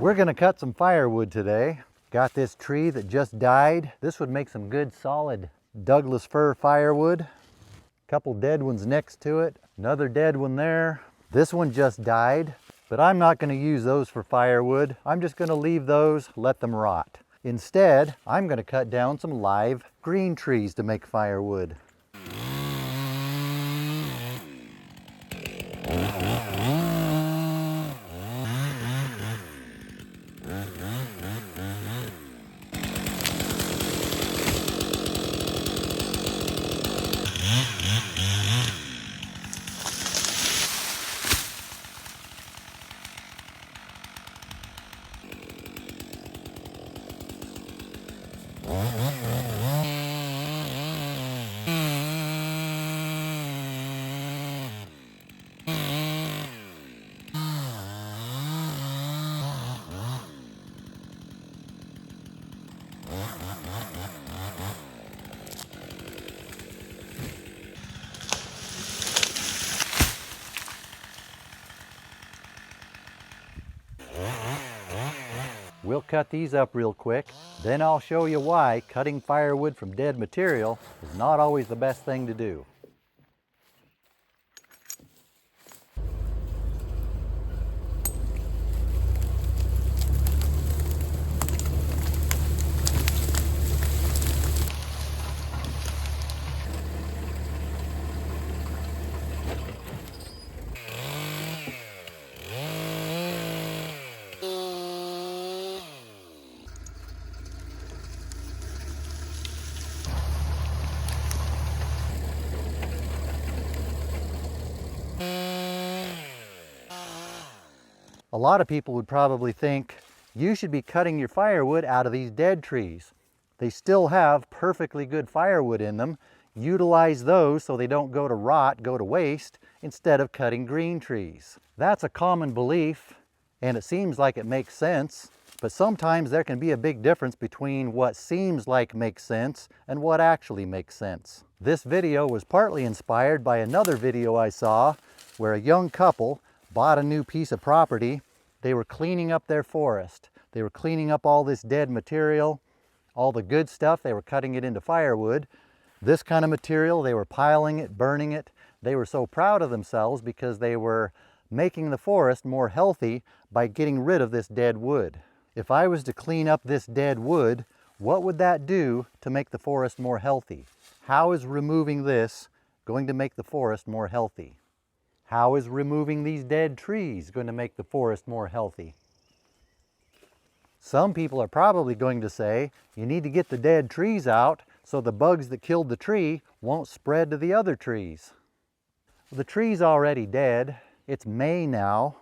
We're gonna cut some firewood today. Got this tree that just died. This would make some good solid Douglas fir firewood. Couple dead ones next to it. Another dead one there. This one just died, but I'm not gonna use those for firewood. I'm just gonna leave those, let them rot. Instead, I'm gonna cut down some live green trees to make firewood. We'll cut these up real quick, then I'll show you why cutting firewood from dead material is not always the best thing to do. A lot of people would probably think you should be cutting your firewood out of these dead trees. They still have perfectly good firewood in them. Utilize those so they don't go to rot, go to waste, instead of cutting green trees. That's a common belief, and it seems like it makes sense, but sometimes there can be a big difference between what seems like makes sense and what actually makes sense. This video was partly inspired by another video I saw where a young couple bought a new piece of property. They were cleaning up their forest. They were cleaning up all this dead material, all the good stuff. They were cutting it into firewood. This kind of material, they were piling it, burning it. They were so proud of themselves because they were making the forest more healthy by getting rid of this dead wood. If I was to clean up this dead wood, what would that do to make the forest more healthy? How is removing this going to make the forest more healthy? How is removing these dead trees going to make the forest more healthy? Some people are probably going to say, you need to get the dead trees out so the bugs that killed the tree won't spread to the other trees. Well, the tree's already dead. It's May now.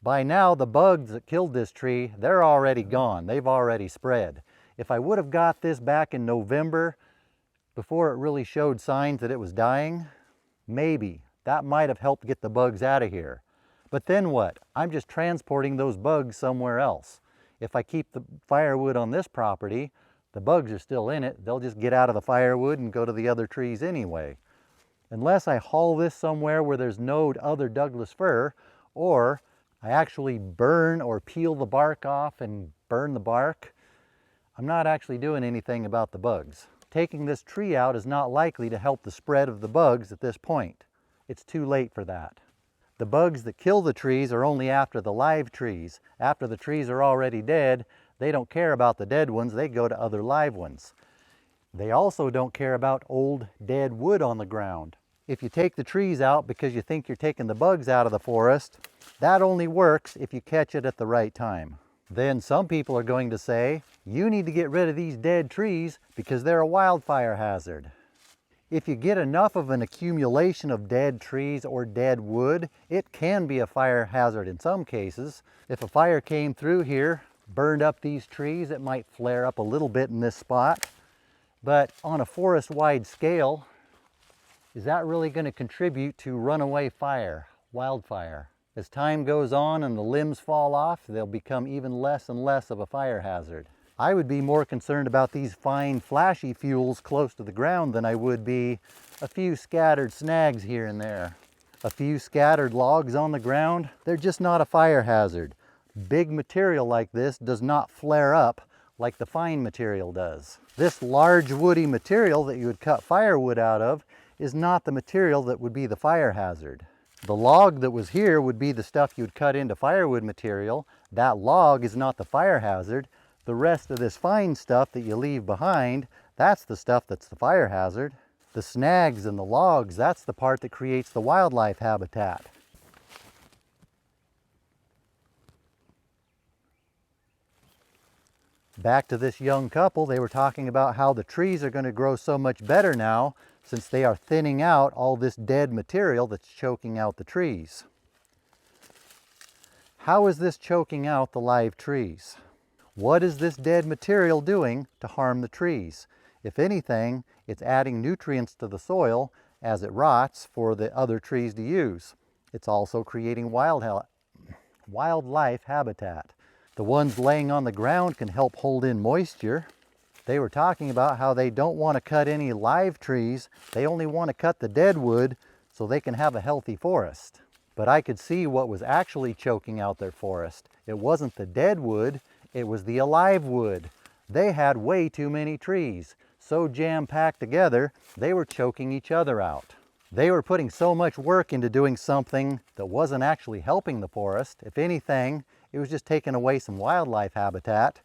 By now, the bugs that killed this tree, they're already gone. They've already spread. If I would have got this back in November, before it really showed signs that it was dying, maybe that might have helped get the bugs out of here. But then what? I'm just transporting those bugs somewhere else. If I keep the firewood on this property, the bugs are still in it. They'll just get out of the firewood and go to the other trees anyway. Unless I haul this somewhere where there's no other Douglas fir, or I actually burn or peel the bark off and burn the bark, I'm not actually doing anything about the bugs. Taking this tree out is not likely to help the spread of the bugs at this point. It's too late for that. The bugs that kill the trees are only after the live trees. After the trees are already dead, they don't care about the dead ones, they go to other live ones. They also don't care about old dead wood on the ground. If you take the trees out because you think you're taking the bugs out of the forest, that only works if you catch it at the right time. Then some people are going to say, you need to get rid of these dead trees because they're a wildfire hazard. If you get enough of an accumulation of dead trees or dead wood, it can be a fire hazard in some cases. If a fire came through here, burned up these trees, it might flare up a little bit in this spot. But on a forest-wide scale, is that really going to contribute to runaway fire, wildfire? As time goes on and the limbs fall off, they'll become even less and less of a fire hazard. I would be more concerned about these fine, flashy fuels close to the ground than I would be a few scattered snags here and there. A few scattered logs on the ground, they're just not a fire hazard. Big material like this does not flare up like the fine material does. This large woody material that you would cut firewood out of is not the material that would be the fire hazard. The log that was here would be the stuff you'd cut into firewood material. That log is not the fire hazard. The rest of this fine stuff that you leave behind, that's the stuff that's the fire hazard. The snags and the logs, that's the part that creates the wildlife habitat. Back to this young couple, they were talking about how the trees are going to grow so much better now since they are thinning out all this dead material that's choking out the trees. How is this choking out the live trees? What is this dead material doing to harm the trees? If anything, it's adding nutrients to the soil as it rots for the other trees to use. It's also creating wildlife habitat. The ones laying on the ground can help hold in moisture. They were talking about how they don't want to cut any live trees. They only want to cut the dead wood so they can have a healthy forest. But I could see what was actually choking out their forest. It wasn't the dead wood, it was the alive wood. They had way too many trees. So jam-packed together, they were choking each other out. They were putting so much work into doing something that wasn't actually helping the forest. If anything, it was just taking away some wildlife habitat.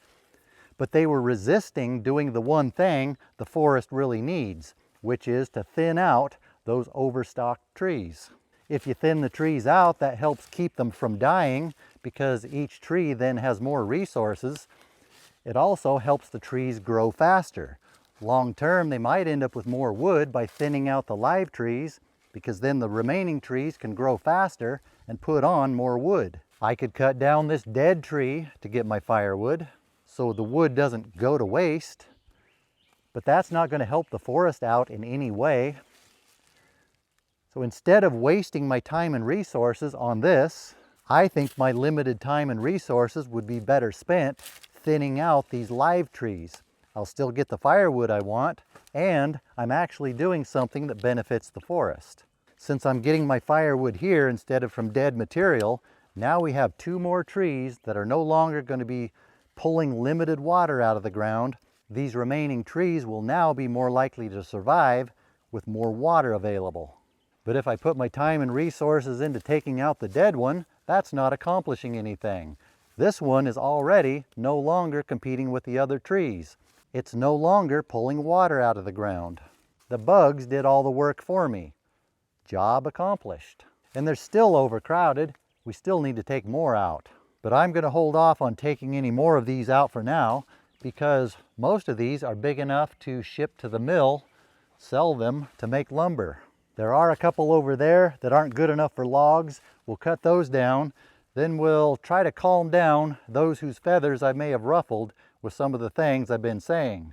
But they were resisting doing the one thing the forest really needs, which is to thin out those overstocked trees. If you thin the trees out, that helps keep them from dying because each tree then has more resources. It also helps the trees grow faster. Long term, they might end up with more wood by thinning out the live trees because then the remaining trees can grow faster and put on more wood. I could cut down this dead tree to get my firewood so the wood doesn't go to waste, but that's not going to help the forest out in any way. So instead of wasting my time and resources on this, I think my limited time and resources would be better spent thinning out these live trees. I'll still get the firewood I want, and I'm actually doing something that benefits the forest. Since I'm getting my firewood here instead of from dead material, now we have 2 more trees that are no longer going to be pulling limited water out of the ground. These remaining trees will now be more likely to survive with more water available. But if I put my time and resources into taking out the dead one, that's not accomplishing anything. This one is already no longer competing with the other trees. It's no longer pulling water out of the ground. The bugs did all the work for me. Job accomplished. And they're still overcrowded. We still need to take more out. But I'm going to hold off on taking any more of these out for now because most of these are big enough to ship to the mill, sell them to make lumber. There are a couple over there that aren't good enough for logs. We'll cut those down. Then we'll try to calm down those whose feathers I may have ruffled with some of the things I've been saying.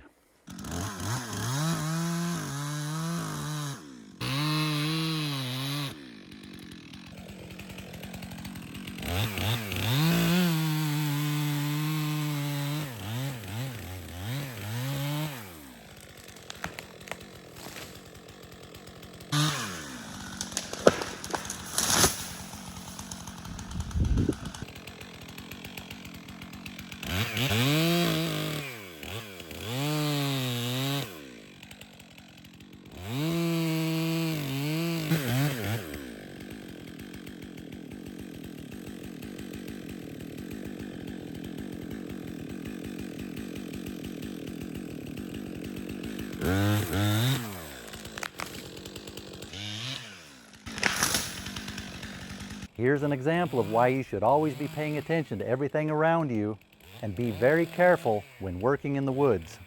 Here's an example of why you should always be paying attention to everything around you and be very careful when working in the woods,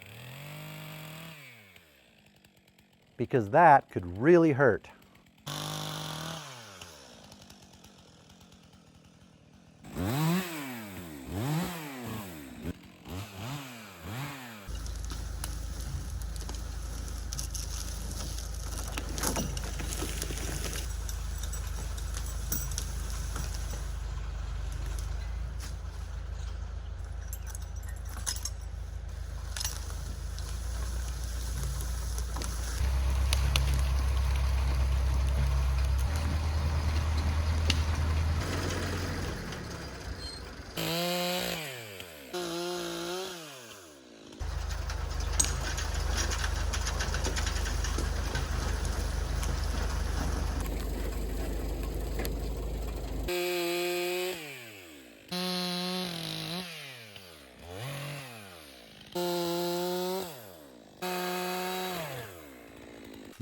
because that could really hurt.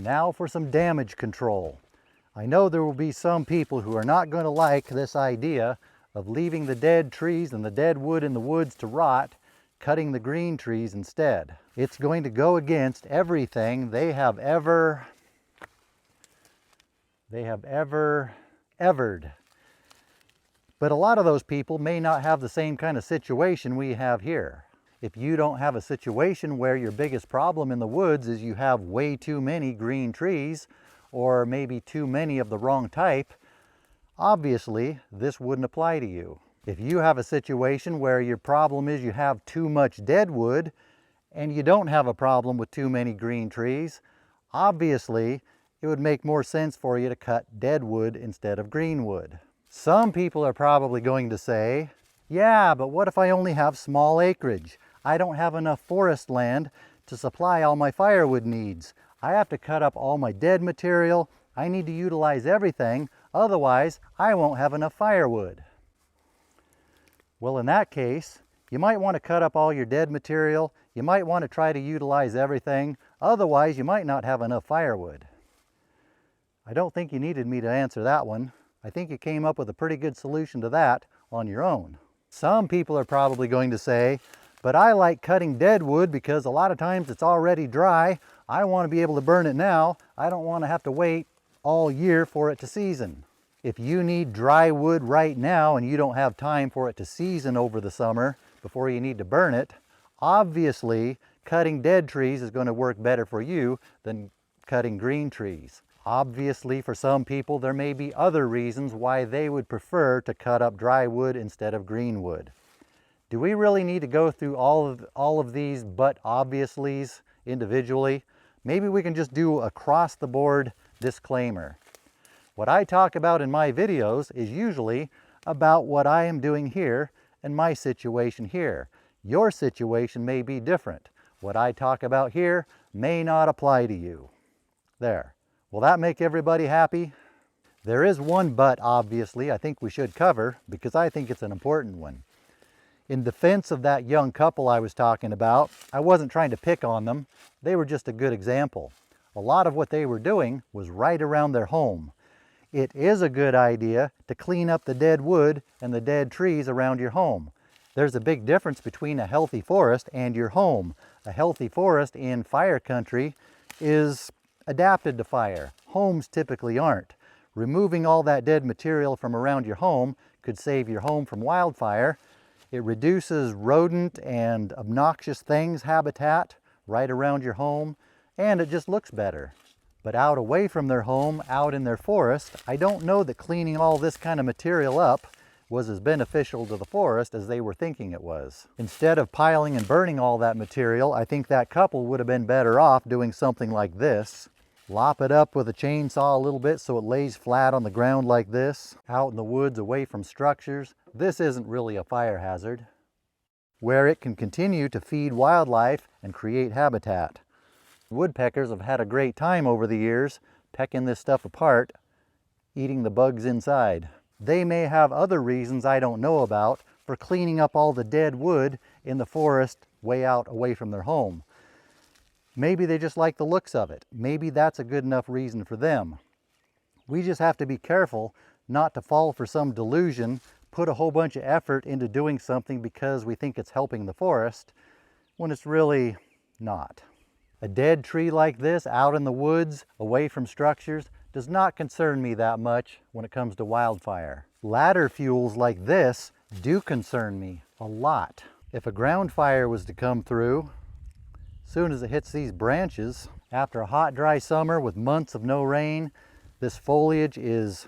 Now for some damage control. I know there will be some people who are not going to like this idea of leaving the dead trees and the dead wood in the woods to rot, cutting the green trees instead. It's going to go against everything they have ever evered. But a lot of those people may not have the same kind of situation we have here. If you don't have a situation where your biggest problem in the woods is you have way too many green trees, or maybe too many of the wrong type, obviously this wouldn't apply to you. If you have a situation where your problem is you have too much dead wood and you don't have a problem with too many green trees, obviously it would make more sense for you to cut dead wood instead of green wood. Some people are probably going to say, yeah, but what if I only have small acreage? I don't have enough forest land to supply all my firewood needs. I have to cut up all my dead material. I need to utilize everything, otherwise I won't have enough firewood. Well, in that case, you might want to cut up all your dead material. You might want to try to utilize everything, otherwise you might not have enough firewood. I don't think you needed me to answer that one. I think you came up with a pretty good solution to that on your own. Some people are probably going to say, but I like cutting dead wood because a lot of times it's already dry. I want to be able to burn it now. I don't want to have to wait all year for it to season. If you need dry wood right now and you don't have time for it to season over the summer before you need to burn it, obviously cutting dead trees is going to work better for you than cutting green trees. Obviously, for some people, there may be other reasons why they would prefer to cut up dry wood instead of green wood. Do we really need to go through all of these but obviously's individually? Maybe we can just do across the board disclaimer. What I talk about in my videos is usually about what I am doing here and my situation here. Your situation may be different. What I talk about here may not apply to you. There. Will that make everybody happy? There is one but obviously I think we should cover because I think it's an important one. In defense of that young couple I was talking about, I wasn't trying to pick on them. They were just a good example. A lot of what they were doing was right around their home. It is a good idea to clean up the dead wood and the dead trees around your home. There's a big difference between a healthy forest and your home. A healthy forest in fire country is adapted to fire. Homes typically aren't. Removing all that dead material from around your home could save your home from wildfire. It reduces rodent and obnoxious things habitat right around your home, and it just looks better. But out away from their home, out in their forest, I don't know that cleaning all this kind of material up was as beneficial to the forest as they were thinking it was. Instead of piling and burning all that material, I think that couple would have been better off doing something like this. Lop it up with a chainsaw a little bit so it lays flat on the ground like this, out in the woods away from structures. This isn't really a fire hazard, where it can continue to feed wildlife and create habitat. Woodpeckers have had a great time over the years pecking this stuff apart, eating the bugs inside. They may have other reasons I don't know about for cleaning up all the dead wood in the forest way out away from their home. Maybe they just like the looks of it. Maybe that's a good enough reason for them. We just have to be careful not to fall for some delusion, put a whole bunch of effort into doing something because we think it's helping the forest, when it's really not. A dead tree like this out in the woods, away from structures, does not concern me that much when it comes to wildfire. Ladder fuels like this do concern me a lot. If a ground fire was to come through, soon as it hits these branches, after a hot, dry summer with months of no rain, this foliage is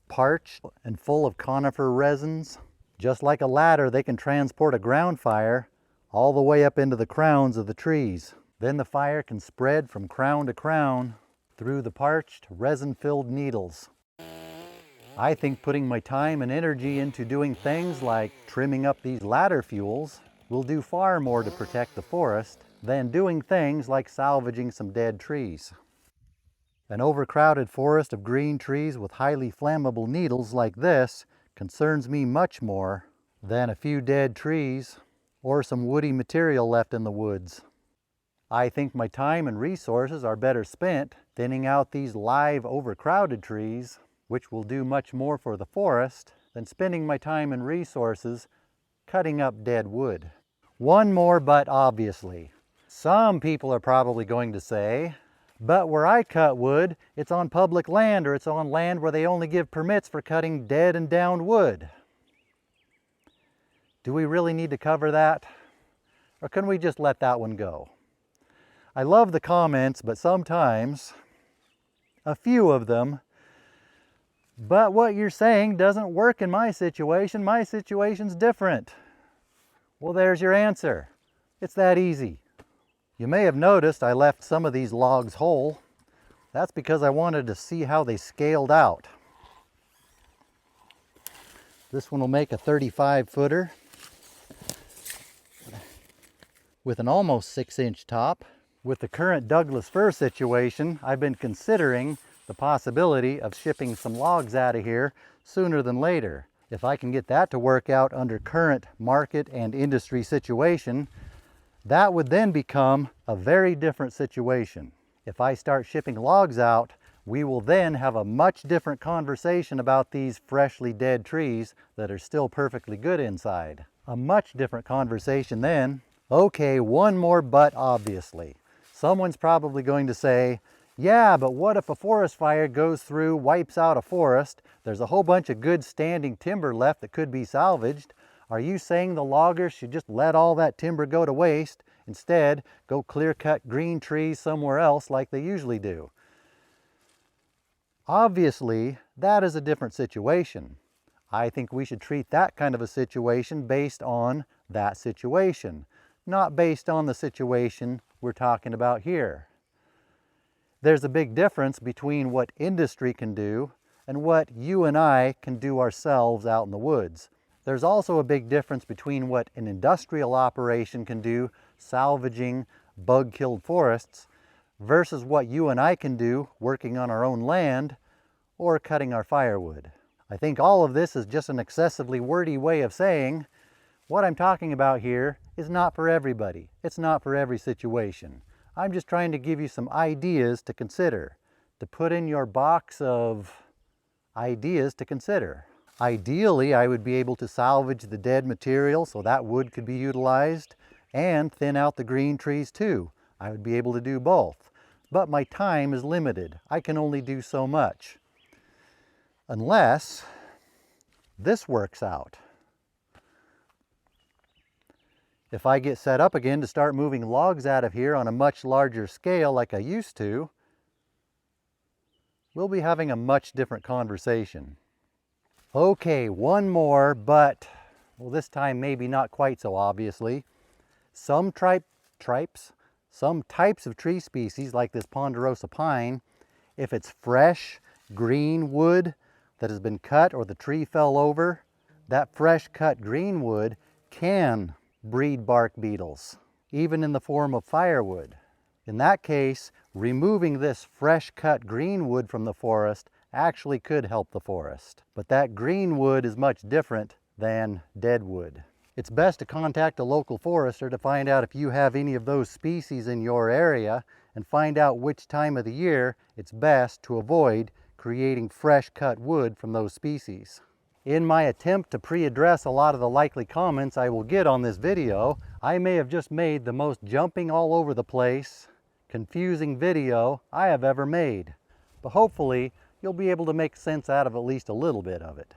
parched and full of conifer resins. Just like a ladder, they can transport a ground fire all the way up into the crowns of the trees. Then the fire can spread from crown to crown through the parched, resin-filled needles. I think putting my time and energy into doing things like trimming up these ladder fuels will do far more to protect the forest than doing things like salvaging some dead trees. An overcrowded forest of green trees with highly flammable needles like this concerns me much more than a few dead trees or some woody material left in the woods. I think my time and resources are better spent thinning out these live overcrowded trees, which will do much more for the forest than spending my time and resources cutting up dead wood. One more but obviously. Some people are probably going to say, but where I cut wood, it's on public land or it's on land where they only give permits for cutting dead and downed wood. Do we really need to cover that? Or can we just let that one go? I love the comments, but sometimes, a few of them, but what you're saying doesn't work in my situation. My situation's different. Well, there's your answer. It's that easy. You may have noticed I left some of these logs whole. That's because I wanted to see how they scaled out. This one will make a 35 footer with an almost 6-inch top. With the current Douglas fir situation, I've been considering the possibility of shipping some logs out of here sooner than later. If I can get that to work out under current market and industry situation, that would then become a very different situation. If I start shipping logs out, we will then have a much different conversation about these freshly dead trees that are still perfectly good inside. A much different conversation then. Okay, one more but obviously. Someone's probably going to say, yeah, but what if a forest fire goes through, wipes out a forest? There's a whole bunch of good standing timber left that could be salvaged. Are you saying the loggers should just let all that timber go to waste, instead go clear cut green trees somewhere else like they usually do? Obviously, that is a different situation. I think we should treat that kind of a situation based on that situation, not based on the situation we're talking about here. There's a big difference between what industry can do and what you and I can do ourselves out in the woods. There's also a big difference between what an industrial operation can do, salvaging bug-killed forests, versus what you and I can do working on our own land or cutting our firewood. I think all of this is just an excessively wordy way of saying what I'm talking about here is not for everybody. It's not for every situation. I'm just trying to give you some ideas to consider, to put in your box of ideas to consider. Ideally, I would be able to salvage the dead material so that wood could be utilized and thin out the green trees too. I would be able to do both. But my time is limited. I can only do so much. Unless this works out. If I get set up again to start moving logs out of here on a much larger scale like I used to, we'll be having a much different conversation. Okay, one more, but, well, this time maybe not quite so obviously. Some types of tree species like this ponderosa pine, if it's fresh, green wood that has been cut or the tree fell over, that fresh cut green wood can breed bark beetles, even in the form of firewood. In that case, removing this fresh cut green wood from the forest actually could help the forest. But that green wood is much different than dead wood. It's best to contact a local forester to find out if you have any of those species in your area and find out which time of the year it's best to avoid creating fresh cut wood from those species. In my attempt to pre-address a lot of the likely comments I will get on this video, I may have just made the most jumping all over the place, confusing video I have ever made. But hopefully, you'll be able to make sense out of at least a little bit of it.